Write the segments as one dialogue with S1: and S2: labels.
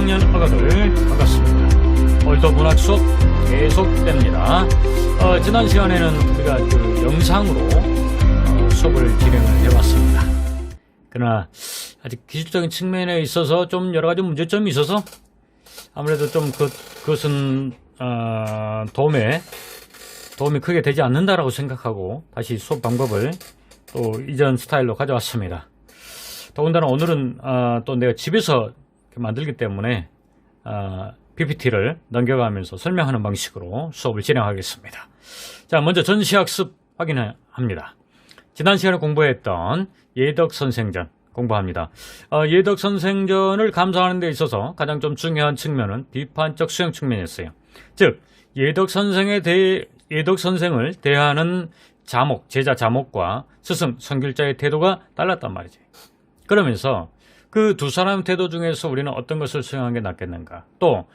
S1: 2학년 아가들 반갑습니다. 오늘도 문학 수업 계속됩니다. 지난 시간에는 우리가 그 영상으로 수업을 진행을 해왔습니다. 그러나 아직 기술적인 측면에 있어서 좀 여러 가지 문제점이 있어서 아무래도 좀 그것은 도움이 크게 되지 않는다라고 생각하고 다시 수업 방법을 또 이전 스타일로 가져왔습니다. 더군다나 오늘은 또 내가 집에서 만들기 때문에 PPT를 넘겨가면서 설명하는 방식으로 수업을 진행하겠습니다. 자, 먼저 전시학습 확인합니다. 지난 시간에 공부했던 예덕선생전 공부합니다. 예덕선생전을 감상하는 데 있어서 가장 좀 중요한 측면은 비판적 수용 측면이었어요. 즉 예덕선생을 대하는 자목, 제자 자목과 스승, 선길자의 태도가 달랐단 말이지. 그러면서 그 두 사람 태도 중에서 우리는 어떤 것을 수용하는 게 낫겠는가, 또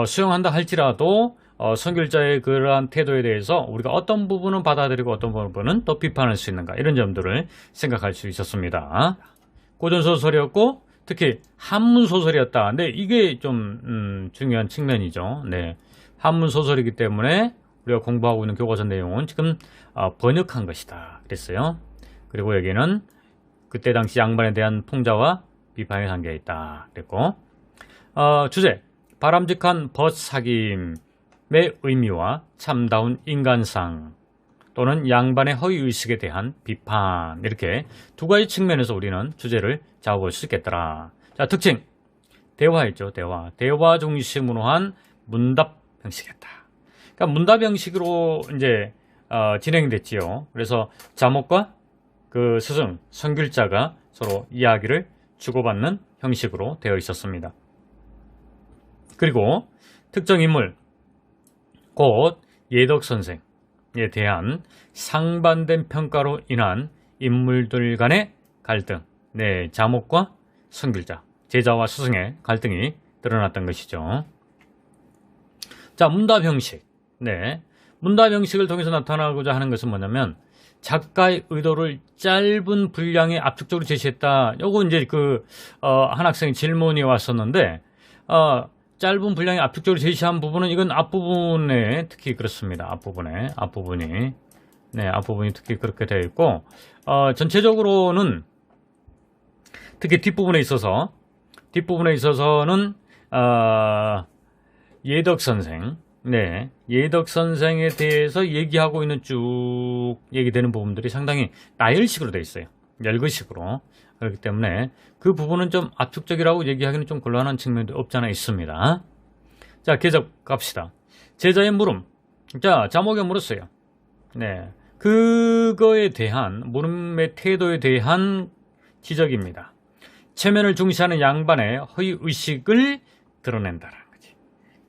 S1: 수용한다 할지라도 선길자의 그러한 태도에 대해서 우리가 어떤 부분은 받아들이고 어떤 부분은 또 비판할 수 있는가, 이런 점들을 생각할 수 있었습니다. 고전소설이었고 특히 한문소설이었다. 근데 이게 좀 중요한 측면이죠. 네, 한문소설이기 때문에 우리가 공부하고 있는 교과서 내용은 지금 번역한 것이다 그랬어요. 그리고 여기는 그때 당시 양반에 대한 풍자와 비판이 담겨 있다 그랬고, 주제 바람직한 벗사김의 의미와 참다운 인간상 또는 양반의 허위의식에 대한 비판, 이렇게 두 가지 측면에서 우리는 주제를 잡아볼 수 있겠더라. 자, 특징 대화였죠. 대화 중심으로 한 문답 형식이었다. 그러니까 문답 형식으로 이제 진행됐지요. 그래서 자목과 그 스승, 선길자가 서로 이야기를 주고받는 형식으로 되어 있었습니다. 그리고 특정 인물, 곧 예덕선생에 대한 상반된 평가로 인한 인물들 간의 갈등, 네, 자목과 선길자, 제자와 스승의 갈등이 드러났던 것이죠. 자, 문답 형식. 네, 문답 형식을 통해서 나타나고자 하는 것은 뭐냐면, 작가의 의도를 짧은 분량에 압축적으로 제시했다. 요거 이제 한 학생이 질문이 왔었는데, 짧은 분량에 압축적으로 제시한 부분은, 이건 앞부분에 특히 그렇습니다. 앞부분이 특히 그렇게 되어 있고, 전체적으로는 특히 뒷부분에 있어서는 예덕선생, 네, 예덕선생에 대해서 얘기하고 있는 쭉 얘기되는 부분들이 상당히 나열식으로 되어 있어요. 열거식으로. 그렇기 때문에 그 부분은 좀 압축적이라고 얘기하기는 좀 곤란한 측면도 없지 않아 있습니다. 자, 계속 갑시다. 제자의 물음. 자, 자목에 물었어요. 네, 그거에 대한 물음의 태도에 대한 지적입니다. 체면을 중시하는 양반의 허위의식을 드러낸다라는 거지.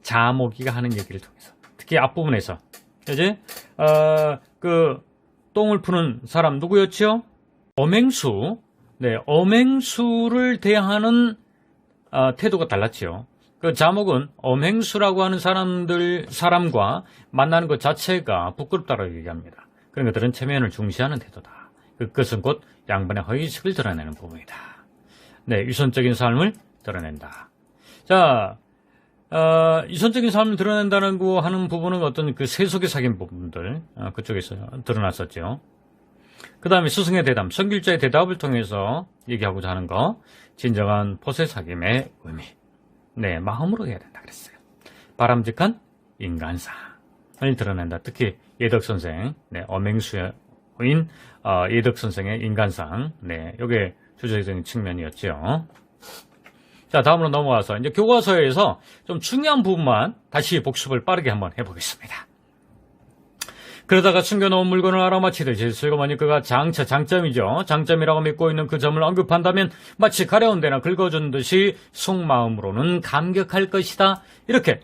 S1: 자목이가 하는 얘기를 통해서. 특히 앞부분에서 이제 그 똥을 푸는 사람 누구였죠? 엄행수. 네, 엄행수를 대하는 태도가 달랐죠. 그 자목은 엄행수라고 하는 사람과 만나는 것 자체가 부끄럽다고 얘기합니다. 그런 것들은 체면을 중시하는 태도다. 그것은 곧 양반의 허위의식을 드러내는 부분이다. 네, 유선적인 삶을 드러낸다. 자, 유선적인 삶을 드러낸다는 하는 부분은 어떤 그 세속에 사귄 부분들, 그쪽에서 드러났었죠. 그 다음에 스승의 대답, 선길자의 대답을 통해서 얘기하고자 하는 거, 진정한 포세사김의 의미. 네, 마음으로 해야 된다 그랬어요. 바람직한 인간상을 드러낸다. 특히 예덕선생, 네, 엄행수인 예덕선생의 인간상, 네, 요게 주제적인 측면이었죠. 자, 다음으로 넘어가서 이제 교과서에서 좀 중요한 부분만 다시 복습을 빠르게 한번 해보겠습니다. 그러다가 숨겨놓은 물건을 알아맞히듯 슬그머니 그가 장점이죠. 장점이라고 믿고 있는 그 점을 언급한다면 마치 가려운 데나 긁어준 듯이 속마음으로는 감격할 것이다. 이렇게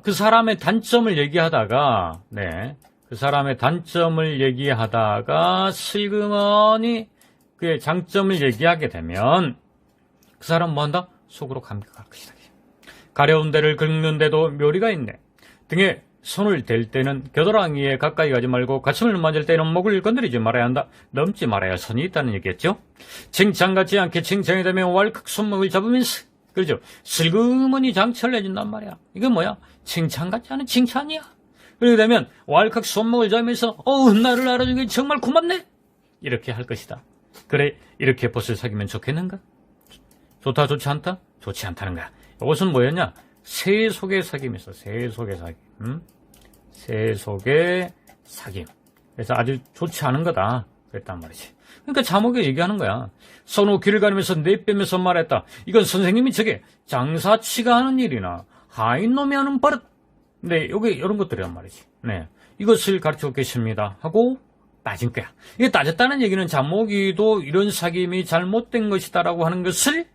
S1: 그 사람의 단점을 얘기하다가, 네, 그 사람의 단점을 얘기하다가 슬그머니 그의 장점을 얘기하게 되면 그 사람 뭐한다? 속으로 감격할 것이다. 가려운 데를 긁는데도 묘리가 있네. 등에 손을 댈 때는 겨드랑이에 가까이 가지 말고 가슴을 만질 때는 목을 건드리지 말아야 한다. 넘지 말아야 선이 있다는 얘기겠죠. 칭찬 같지 않게 칭찬이 되면 왈칵 손목을 잡으면서 그렇죠? 슬그머니 장철 내준단 말이야. 이건 뭐야? 칭찬 같지 않은 칭찬이야. 그렇게 되면 왈칵 손목을 잡으면서 나를 알아주기 정말 고맙네. 이렇게 할 것이다. 그래, 이렇게 보스를 사귀면 좋겠는가? 좋다, 좋지 않다? 좋지 않다는 거야. 이것은 뭐였냐? 새 속의 사귐이었어. 새 속의 사귐. 새 속의 사귐. 그래서 아주 좋지 않은 거다. 그랬단 말이지. 그러니까 자목이 얘기하는 거야. 선우 길을 가리면서 내빼면서 말했다. 이건 선생님이 저게 장사치가 하는 일이나 하인 놈이 하는 버릇. 네, 요게 이런 것들이란 말이지. 네, 이것을 가르치고 계십니다. 하고 따진 거야. 이게 따졌다는 얘기는 자목이도 이런 사귐이 잘못된 것이다라고 하는 것을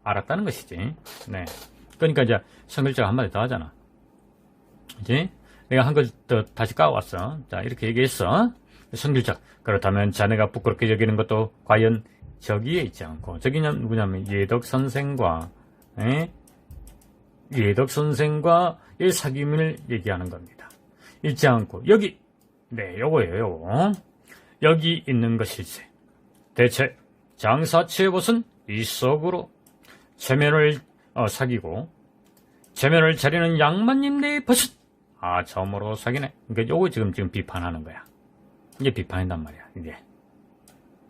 S1: 알았다는 것이지. 네. 그러니까 이제 성글자가 한마디 더 하잖아. 이제 내가 한 걸 더 다시 까왔어. 자, 이렇게 얘기했어. 성글자. 그렇다면 자네가 부끄럽게 여기는 것도 과연 저기에 있지 않고, 저기는 누구냐면 예덕 선생과 예덕 선생과의 사귐을 얘기하는 겁니다. 있지 않고 여기, 네, 요거예요. 요거. 여기 있는 것일세. 대체 장사치의 벗은 이 속으로 체면을 사귀고 체면을 차리는 양반님 네 벗은 점으로 사귀네. 그러니까 요거 지금 비판하는 거야. 이게 비판한단 말이야. 이게.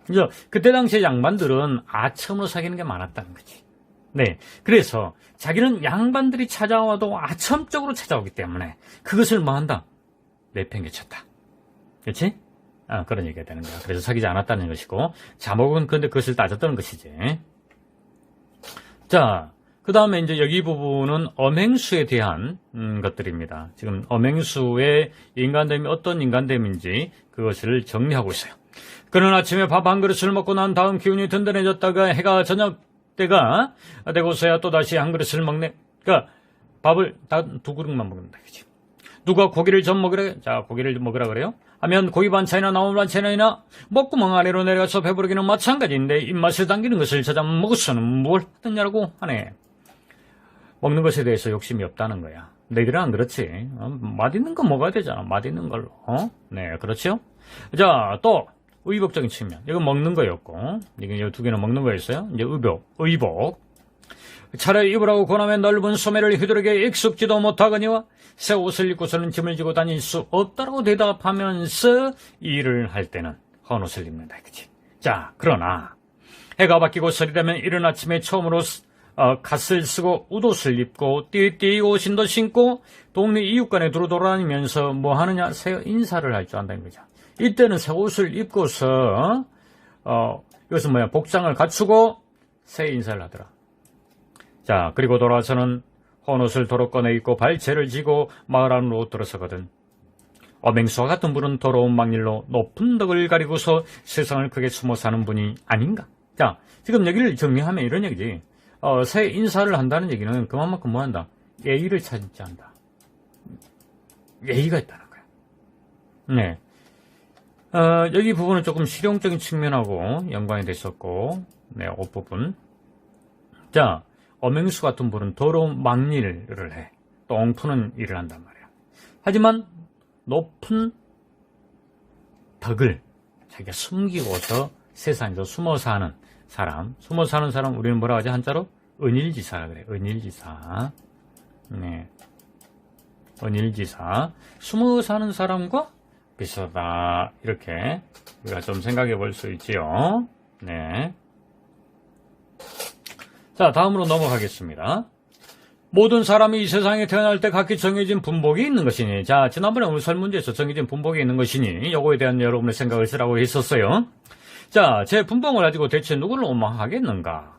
S1: 그래서 그때 당시에 양반들은 아첨으로 사귀는 게 많았다는 거지. 네. 그래서 자기는 양반들이 찾아와도 아첨적으로 찾아오기 때문에 그것을 뭐 한다? 내팽개쳤다. 그렇지? 그런 얘기가 되는 거야. 그래서 사귀지 않았다는 것이고, 자목은 근데 그것을 따졌다는 것이지. 자, 그 다음에 이제 여기 부분은 엄행수에 대한 것들입니다. 지금 엄행수의 인간됨이 어떤 인간됨인지 그것을 정리하고 있어요. 그는 아침에 밥 한 그릇을 먹고 난 다음 기운이 든든해졌다가 해가 저녁 때가 되고서야 또다시 한 그릇을 먹네. 그러니까 밥을 두 그릇만 먹는다. 그치? 누가 고기를 좀 먹으래? 자, 고기를 먹으라 그래요? 하면 고기 반찬이나 나물 반찬이나 먹구멍 아래로 내려가서 배부르기는 마찬가지인데 입맛을 당기는 것을 찾아 먹어서는 뭘 하느냐고 하네. 먹는 것에 대해서 욕심이 없다는 거야. 너희들은 안 그렇지. 맛있는 거 먹어야 되잖아. 맛있는 걸로. 네, 그렇죠? 자, 또 의복적인 측면. 이건 먹는 거였고, 이게 두 개는 먹는 거였어요. 이제 의복. 차라리 입으라고 권하면 넓은 소매를 휘두르게 익숙지도 못하거니와 새 옷을 입고서는 짐을 지고 다닐 수 없다고 대답하면서 일을 할 때는 헌옷을 입는다. 그치? 자, 그러나 해가 바뀌고 설이 되면 이른 아침에 처음으로 갓을 쓰고 웃옷을 입고 띠띠 옷신도 신고 동네 이웃간에 두루 돌아다니면서 뭐 하느냐? 새 인사를 할 줄 안다는 거죠. 이때는 새 옷을 입고서 이것은 뭐야? 복장을 갖추고 새 인사를 하더라. 자, 그리고 돌아와서는 헌옷을 도로 꺼내 입고 발채를 쥐고 마을 안으로 들어서거든. 어맹수와 같은 분은 더러운 막일로 높은 덕을 가리고서 세상을 크게 숨어 사는 분이 아닌가? 자, 지금 여기를 정리하면 이런 얘기지. 새 인사를 한다는 얘기는 그만큼 뭐 한다? 예의를 찾지 않는다. 예의가 있다는 거야. 네. 여기 부분은 조금 실용적인 측면하고 연관이 됐었고, 네, 옷 부분. 자, 어맹수 같은 분은 더러운 막일을 해. 똥푸는 일을 한단 말이야. 하지만 높은 덕을 자기가 숨기고서 세상에서 숨어 사는 사람, 우리는 뭐라고 하지? 한자로? 은일지사라 그래. 은일지사. 네. 은일지사. 숨어 사는 사람과 비슷하다. 이렇게 우리가 좀 생각해 볼 수 있지요. 네. 자, 다음으로 넘어가겠습니다. 모든 사람이 이 세상에 태어날 때 각기 정해진 분복이 있는 것이니, 자, 지난번에 오늘 설문지에서 정해진 분복이 있는 것이니 요거에 대한 여러분의 생각을 쓰라고 했었어요. 자, 제 분복을 가지고 대체 누구를 원망하겠는가?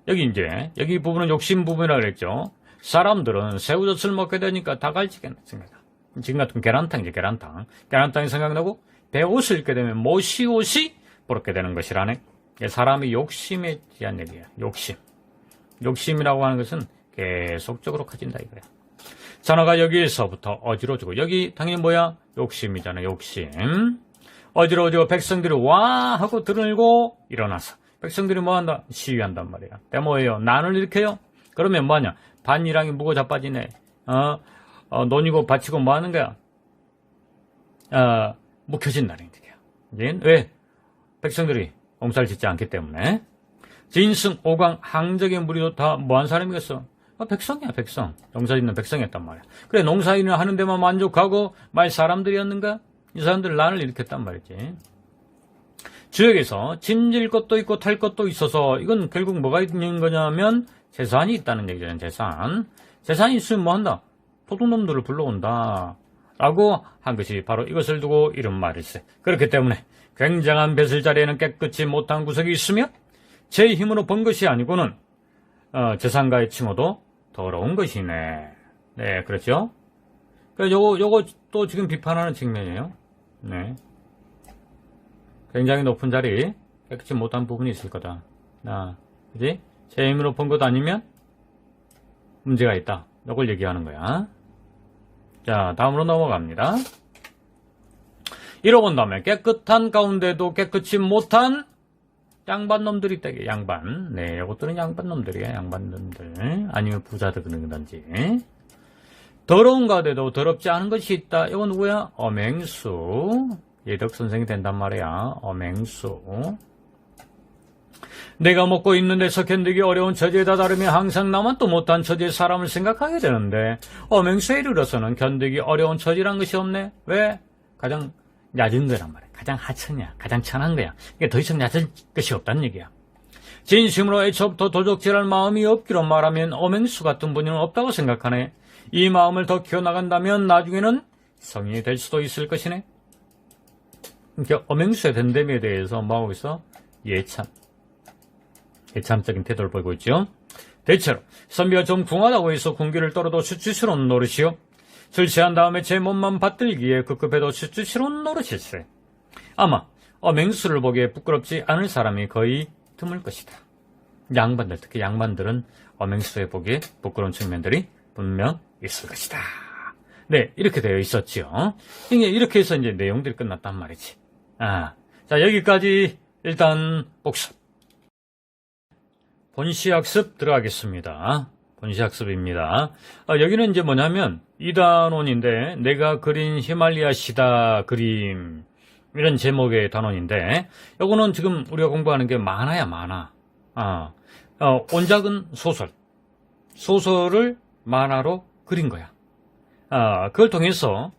S1: 여기 부분은 욕심 부분이라고 그랬죠. 사람들은 새우젓을 먹게 되니까 다 갈치겠습니다. 지금 같은 계란탕이지, 계란탕. 계란탕이 생각나고 배옷을 입게 되면 모시옷이 부럽게 되는 것이라네. 사람이 욕심에 대한 얘기야. 욕심이라고 하는 것은 계속적으로 커진다 이거야. 자나가 여기에서부터 어지러지고, 여기 당연히 뭐야? 욕심이잖아. 욕심. 어지러워지고 백성들이 와 하고 들을고 일어나서 백성들이 뭐한다? 시위한단 말이야. 때 뭐예요? 난을 일으켜요? 그러면 뭐하냐? 반이랑이 묵어 자빠지네. 논이고 바치고 뭐하는 거야? 묵혀진다는 얘기야. 왜? 백성들이 옹살 짓지 않기 때문에. 진승, 오강, 항적의 무리도 다 뭐한 사람이겠어? 백성이야, 백성. 농사 짓는 백성이었단 말이야. 그래, 농사일을 하는 데만 만족하고 말 사람들이었는가? 이 사람들 난을 일으켰단 말이지. 지역에서 짐질 것도 있고 탈 것도 있어서 이건 결국 뭐가 있는 거냐면 재산이 있다는 얘기잖아요. 재산이 있으면 뭐 한다? 도둑놈들을 불러온다 라고 한 것이 바로 이것을 두고 이런 말일세. 그렇기 때문에 굉장한 벼슬 자리에는 깨끗이 못한 구석이 있으며 제 힘으로 번 것이 아니고는 재산가의 칭호도 더러운 것이네. 네, 그렇죠? 요거 또 지금 비판하는 측면이에요. 네. 굉장히 높은 자리, 깨끗이 못한 부분이 있을 거다. 그지? 제 힘으로 번 것 아니면 문제가 있다. 이걸 얘기하는 거야. 자, 다음으로 넘어갑니다. 이러고 다음에 깨끗한 가운데도 깨끗이 못한 양반놈들이 있다. 양반. 네, 이것들은 양반놈들이야. 양반놈들. 아니면 부자들 그런단지. 더러운 가운데도 더럽지 않은 것이 있다. 이건 누구야? 어맹수. 예덕 선생이 된단 말이야. 어맹수. 내가 먹고 있는 데서 견디기 어려운 처지에 다다르며 항상 나만 또 못한 처지의 사람을 생각하게 되는데 어맹수에 이르러서는 견디기 어려운 처지란 것이 없네. 왜? 가장 낮은 거란 말이야. 가장 하천이야. 가장 천한 거야. 그러니까 더 이상 낮은 것이 없다는 얘기야. 진심으로 애초부터 도적질할 마음이 없기로 말하면 어맹수 같은 분야는 없다고 생각하네. 이 마음을 더 키워나간다면 나중에는 성인이 될 수도 있을 것이네. 그러니까 어맹수의 된됨에 대해서 뭐하고 있어? 예참적인 태도를 보이고 있죠. 대체로 선비가 좀 궁하다고 해서 궁기를 떨어도 수치스러운 노릇이요. 술 취한 다음에 제 몸만 받들기에 급급해도 수치스러운 노릇일세. 아마 어맹수를 보기에 부끄럽지 않을 사람이 거의 드물 것이다. 양반들, 특히 양반들은 어맹수에 보기에 부끄러운 측면들이 분명 있을 것이다. 네, 이렇게 되어 있었지요. 이렇게 해서 이제 내용들이 끝났단 말이지. 자, 여기까지 일단 복습. 본시학습 들어가겠습니다. 본시학습입니다. 여기는 이제 뭐냐면 이단원인데 내가 그린 히말리아 시다 그림 이런 제목의 단원인데 요거는 지금 우리가 공부하는 게 만화야, 만화. 원작은 소설을 만화로 그린 거야. 그걸 통해서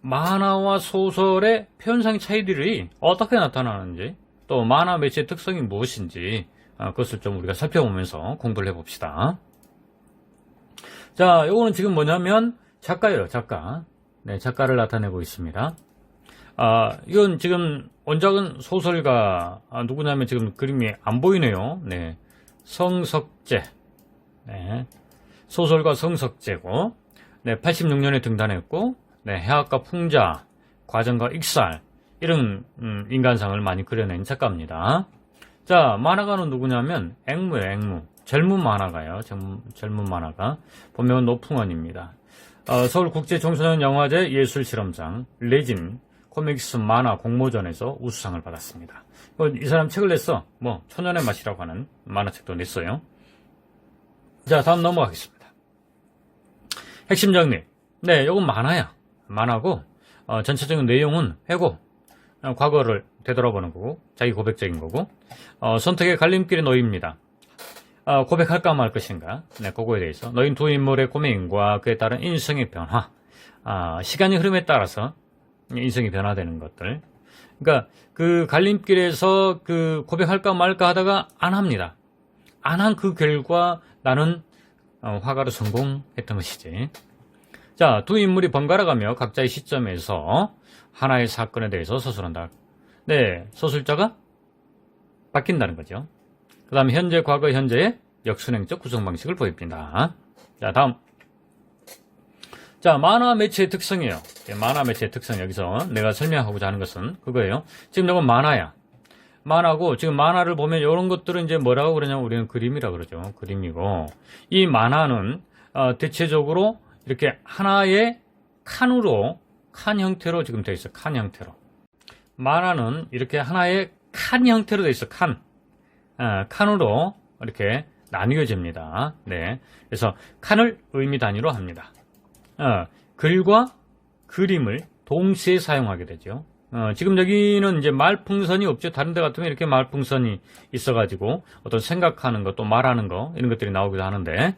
S1: 만화와 소설의 표현상 차이들이 어떻게 나타나는지 또 만화 매체의 특성이 무엇인지 그것을 좀 우리가 살펴보면서 공부를 해봅시다. 자, 요거는 지금 뭐냐면 작가예요, 작가. 네, 작가를 나타내고 있습니다. 이건 지금 원작은 소설가 누구냐면 지금 그림이 안 보이네요. 네, 성석재. 네, 소설가 성석재고, 네, 86년에 등단했고, 네, 해학과 풍자, 과정과 익살 이런 인간상을 많이 그려낸 작가입니다. 자, 만화가는 누구냐면 앵무예요, 앵무. 젊은 만화가요. 젊은 만화가. 본명은 노풍원입니다. 서울국제청소년영화제 예술실험상 레진 코믹스 만화 공모전에서 우수상을 받았습니다. 이 사람 책을 냈어. 초년의 맛이라고 하는 만화책도 냈어요. 자, 다음 넘어가겠습니다. 핵심 정리. 네, 이건 만화야. 만화고 전체적인 내용은 회고, 과거를 되돌아보는 거고, 자기 고백적인 거고, 선택의 갈림길에 놓입니다. 고백할까 말 것인가? 네, 그거에 대해서. 너희 두 인물의 고민과 그에 따른 인생의 변화. 시간의 흐름에 따라서 인생이 변화되는 것들. 그러니까 그 갈림길에서 그 고백할까 말까 하다가 안 합니다. 안 한 그 결과 나는 화가로 성공했던 것이지. 자, 두 인물이 번갈아가며 각자의 시점에서 하나의 사건에 대해서 서술한다. 네, 서술자가 바뀐다는 거죠. 그 다음에 현재, 과거, 현재의 역순행적 구성 방식을 보입니다. 자, 다음. 자, 만화 매체의 특성이에요. 만화 매체의 특성, 여기서 내가 설명하고자 하는 것은 그거예요. 지금 이건 만화야. 만화고, 지금 만화를 보면 이런 것들은 이제 뭐라고 그러냐면 우리는 그림이라 그러죠. 그림이고, 이 만화는 대체적으로 이렇게 하나의 칸으로, 칸 형태로 지금 되어 있어요. 칸 형태로. 만화는 이렇게 하나의 칸 형태로 되어 있어요. 칸으로 이렇게 나뉘어집니다. 네. 그래서 칸을 의미 단위로 합니다. 글과 그림을 동시에 사용하게 되죠. 지금 여기는 이제 말풍선이 없죠. 다른 데 같으면 이렇게 말풍선이 있어가지고 어떤 생각하는 것, 또 말하는 거, 이런 것들이 나오기도 하는데,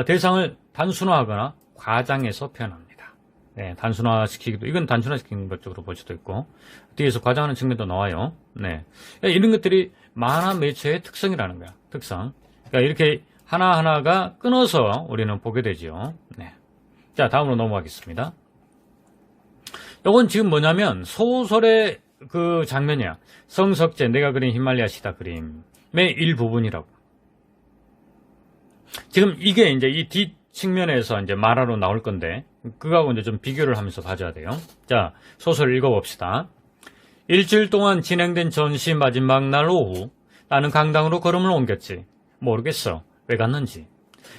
S1: 대상을 단순화하거나 과장해서 표현합니다. 네, 단순화시키기도, 이건 단순화시키는 것 쪽으로 볼 수도 있고, 뒤에서 과장하는 측면도 나와요. 네. 이런 것들이 만화 매체의 특성이라는 거야. 특성. 그러니까 이렇게 하나하나가 끊어서 우리는 보게 되죠. 네. 자, 다음으로 넘어가겠습니다. 이건 지금 뭐냐면, 소설의 그 장면이야. 성석재, 내가 그린 히말라야 시다 그림의 일부분이라고. 지금 이게 이제 이 뒷측면에서 이제 만화로 나올 건데, 그거하고 이제 좀 비교를 하면서 봐줘야 돼요. 자, 소설 읽어봅시다. 일주일 동안 진행된 전시 마지막 날 오후, 나는 강당으로 걸음을 옮겼지. 모르겠어. 왜 갔는지.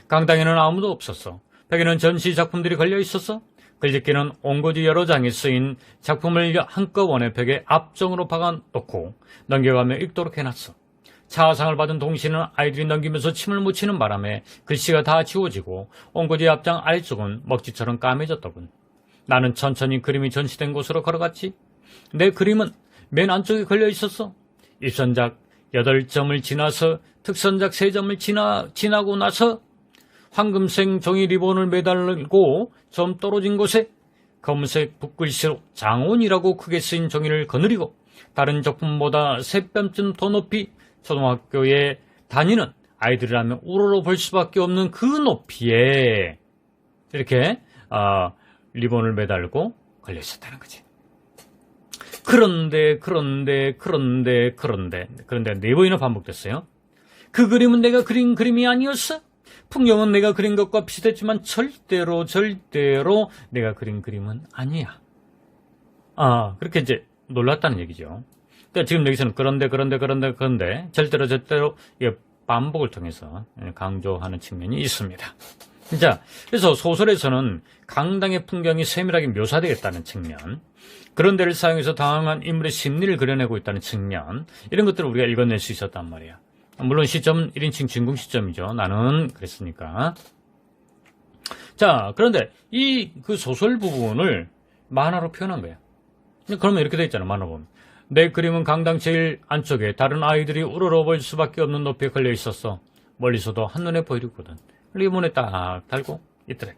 S1: 강당에는 아무도 없었어. 벽에는 전시 작품들이 걸려 있었어. 글짓기는 온고지 여러 장에 쓰인 작품을 한꺼번에 벽에 앞정으로 박아놓고 넘겨가며 읽도록 해놨어. 차상을 받은 동시에는 아이들이 넘기면서 침을 묻히는 바람에 글씨가 다 지워지고 온고지 앞장 아래쪽은 먹지처럼 까매졌더군. 나는 천천히 그림이 전시된 곳으로 걸어갔지. 내 그림은 맨 안쪽에 걸려 있었어. 입선작 8점을 지나서 특선작 3점을 지나고 나서 황금색 종이 리본을 매달고 좀 떨어진 곳에 검은색 붓글씨로 장온이라고 크게 쓰인 종이를 거느리고 다른 작품보다 3뼘쯤 더 높이 초등학교에 다니는 아이들이라면 우러러 볼 수밖에 없는 그 높이에 이렇게 리본을 매달고 걸려 있었다는 거지. 그런데 4번이나 반복됐어요. 그 그림은 내가 그린 그림이 아니었어. 풍경은 내가 그린 것과 비슷했지만 절대로 내가 그린 그림은 아니야. 그렇게 이제 놀랐다는 얘기죠. 그러니까 지금 여기서는 그런데 절대로 이게 반복을 통해서 강조하는 측면이 있습니다. 자, 그래서 소설에서는 강당의 풍경이 세밀하게 묘사되겠다는 측면, 그런 데를 사용해서 당황한 인물의 심리를 그려내고 있다는 측면, 이런 것들을 우리가 읽어낼 수 있었단 말이야. 물론 시점은 1인칭 진공 시점이죠. 나는 그랬으니까. 자, 그런데 그 소설 부분을 만화로 표현한 거야. 그러면 이렇게 돼 있잖아, 만화 보면. 내 그림은 강당 제일 안쪽에 다른 아이들이 우러러 볼 수밖에 없는 높이에 걸려 있었어. 멀리서도 한눈에 보이거든. 리본에 딱 달고 있더라.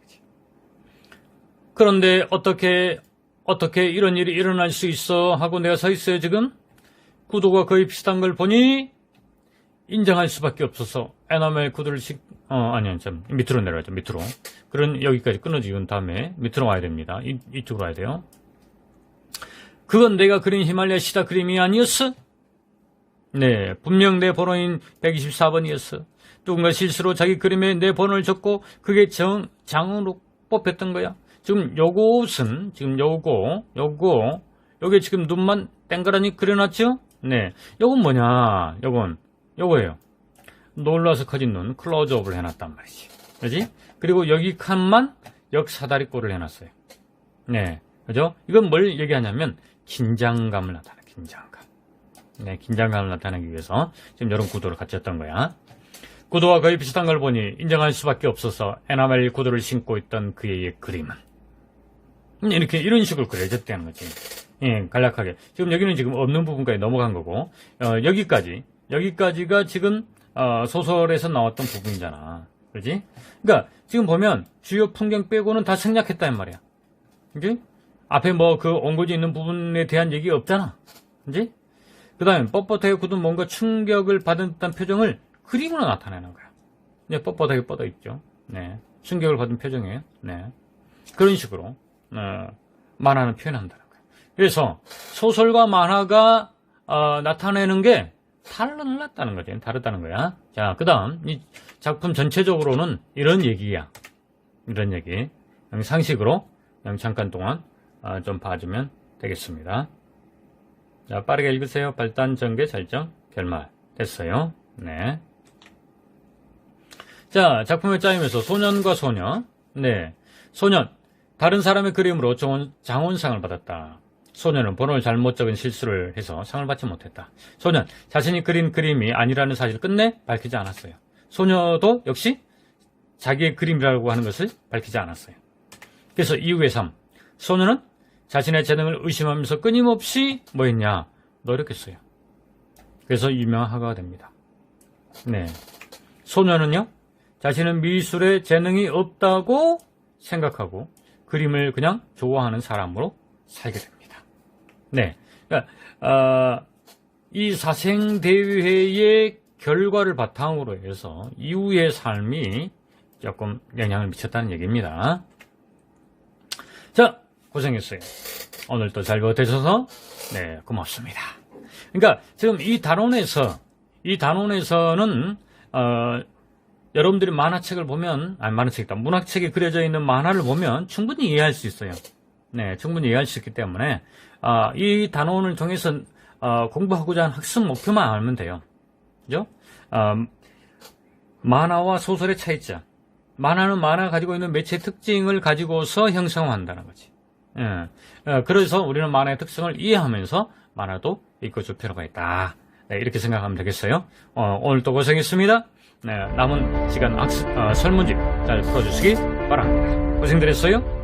S1: 그런데 어떻게 이런 일이 일어날 수 있어 하고 내가 서 있어요, 지금? 구도가 거의 비슷한 걸 보니 인정할 수밖에 없어서 에나멜 구두를 밑으로 내려가죠. 밑으로. 그런 여기까지 끊어지는 다음에 밑으로 와야 됩니다. 이쪽으로 와야 돼요. 그건 내가 그린 히말라야 시다 그림이 아니었어? 네, 분명 내 번호인 124번이었어. 누군가 실수로 자기 그림에 내 번호를 적고 그게 장으로 뽑혔던 거야. 지금 요것은 요게 지금 눈만 땡그라니 그려놨죠? 네, 요건 뭐냐? 요거예요. 놀라서 커진 눈 클로즈업을 해놨단 말이지. 그지? 그리고 여기 칸만 역사다리꼴을 해놨어요. 네, 그죠? 이건 뭘 얘기하냐면 긴장감을 나타내. 긴장감. 네, 긴장감을 나타내기 위해서 지금 이런 구도를 갖췄던 거야. 구도와 거의 비슷한 걸 보니 인정할 수밖에 없어서 에나멜 구두를 신고 있던 그의 그림은 이런 식으로 그려졌다는 거지. 예, 간략하게. 지금 여기는 지금 없는 부분까지 넘어간 거고, 여기까지가 지금 소설에서 나왔던 부분이잖아. 그렇지? 그러니까 지금 보면 주요 풍경 빼고는 다 생략했단 말이야. 그지? 앞에 그 온고지 있는 부분에 대한 얘기 없잖아. 그지? 그 다음에 뻣뻣하게 굳은 뭔가 충격을 받은 듯한 표정을 그림으로 나타내는 거야. 네, 뻣뻣하게 뻗어 있죠. 네. 충격을 받은 표정이에요. 네. 그런 식으로, 만화는 표현한다는 거야. 그래서 소설과 만화가, 나타내는 게 다르다는 거지. 다르다는 거야. 자, 그 다음, 이 작품 전체적으로는 이런 얘기야. 이런 얘기. 상식으로 잠깐 동안 좀 봐주면 되겠습니다. 자, 빠르게 읽으세요. 발단, 전개, 설정, 결말. 됐어요. 네. 자, 작품의 짜임에서 소년과 소녀. 네. 소년. 다른 사람의 그림으로 장원상을 받았다. 소년은 번호를 잘못 적은 실수를 해서 상을 받지 못했다. 소년. 자신이 그린 그림이 아니라는 사실을 끝내 밝히지 않았어요. 소녀도 역시 자기의 그림이라고 하는 것을 밝히지 않았어요. 그래서 이후의 삶. 소년은 자신의 재능을 의심하면서 끊임없이 뭐 했냐? 노력했어요. 그래서 유명한 화가가 됩니다. 네. 소녀는요, 자신은 미술에 재능이 없다고 생각하고 그림을 그냥 좋아하는 사람으로 살게 됩니다. 네. 그러니까, 이 사생대회의 결과를 바탕으로 해서 이후의 삶이 조금 영향을 미쳤다는 얘기입니다. 자, 고생했어요. 오늘도 잘 버텨주셔서 네, 고맙습니다. 그러니까 지금 이 단원에서는 여러분들이 만화책을 보면, 만화책이다, 문학책에 그려져 있는 만화를 보면 충분히 이해할 수 있어요. 네, 충분히 이해할 수 있기 때문에 이 단원을 통해서 공부하고자 하는 학습 목표만 알면 돼요. 그죠? 만화와 소설의 차이점. 만화는 만화가 가지고 있는 매체 특징을 가지고서 형성한다는 거지. 그래서 우리는 만화의 특성을 이해하면서 만화도 읽어줄 필요가 있다. 네, 이렇게 생각하면 되겠어요. 오늘 또 고생했습니다. 네, 남은 시간 설문집 잘 풀어주시기 바랍니다. 고생들 했어요.